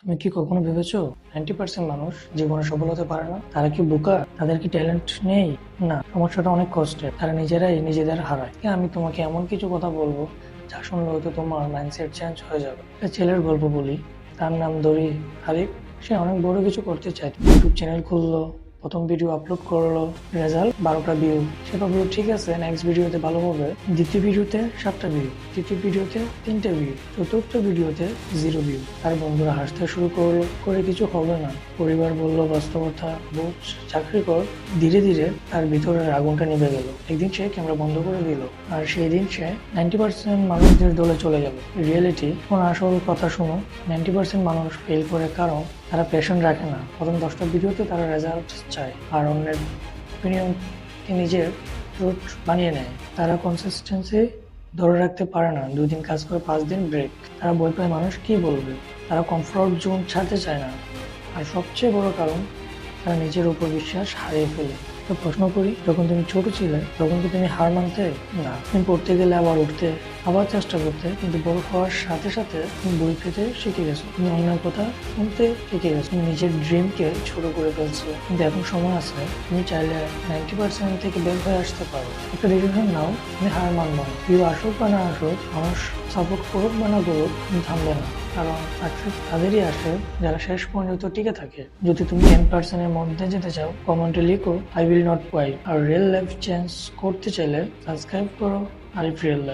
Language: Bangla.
তুমি কি কখনো ভেবেছো 90% মানুষ জীবনে সফল হতে পারে না? তারা কি বোকা? তাদের কি ট্যালেন্ট নেই? না, সমস্যাটা অনেক কষ্টের। তারা নিজেরাই নিজেদের হারায়। আমি তোমাকে এমন কিছু কথা বলবো যা শুনলে হয়তো তোমার মাইন্ডসেট চেঞ্জ হয়ে যাবে। একটা ছেলের গল্প বলি। তার নাম দরি হারিফ। সে অনেক বড় কিছু করতে চাইতো। ইউটিউব চ্যানেল খুললো, প্রথম ভিডিও আপলোড করলো, রেজাল্ট 12টা ভিউ। সে ভাবলো ঠিক আছে, নেক্সট ভিডিওতে ভালো হবে। দ্বিতীয় ভিডিওতে 7টা ভিউ, তৃতীয় ভিডিওতে 3টে ভিউ, চতুর্থ ভিডিওতে 0 ভিউ। তার বন্ধুরা হাসতে শুরু করলো, করে কিছু হবে না। পরিবার বলল বাস্তবতা বুঝ, চাকরি কর। ধীরে ধীরে তার ভিতরের আগুনটা নিভে গেল। একদিন সে ক্যামেরা বন্ধ করে দিল, আর সেই দিন সে 90% মানুষদের দলে চলে গেল। রিয়েলিটি কোন আসল কথা শুনো, 90% মানুষ ফেল করে কারণ তারা প্যাশন রাখে না। প্রথম 10টা ভিডিওতে তারা রেজাল্ট চায় আর অন্যের অপিনিয়নকে নিজের ট্রুথ বানিয়ে নেয়। তারা কনসিস্টেন্সি ধরে রাখতে পারে না। 2 দিন কাজ করে 5 দিন ব্রেক। তারা ভয় পায় মানুষ কি বলবে। তারা কমফোর্ট জোন ছাড়তে চায় না। আর সবচেয়ে বড় কারণ, তারা নিজের উপর বিশ্বাস হারিয়ে ফেলে। তো প্রশ্ন করি, যখন তুমি ছোট ছিলে তখন কি তুমি হার মানতে? না, তুমি পড়তে গেলে আবার উঠতে, আবার চেষ্টা করতে। কিন্তু বড় হওয়ার সাথে সাথে তুমি বই পেতে শিখে গেছো, তুমি অন্যের কথা শুনতে শিখে গেছো, তুমি নিজের ড্রিমকে ছোট করে ফেলছো। কিন্তু এখন সময় আছে, তুমি চাইলে 90% থেকে বের হয়ে আসতে পারো। একটা ডিসিশন নাও, তুমি হার মানবো না। কেউ আসুক বা না আসুক, মানুষ সাপোর্ট করুক বা না করুক, তুমি থামবে না। কারণ সাকসেস তাদেরই আসে যারা শেষ পর্যন্ত টিকে থাকে। যদি তুমি 10% এর মধ্যে যেতে চাও, কমেন্টে লিখো আই উইল নট কোয়াইট। আর রিয়েল লাইফ চেঞ্জ করতে চাইলে সাবস্ক্রাইব করো আরিফ রিয়েল লাইফ।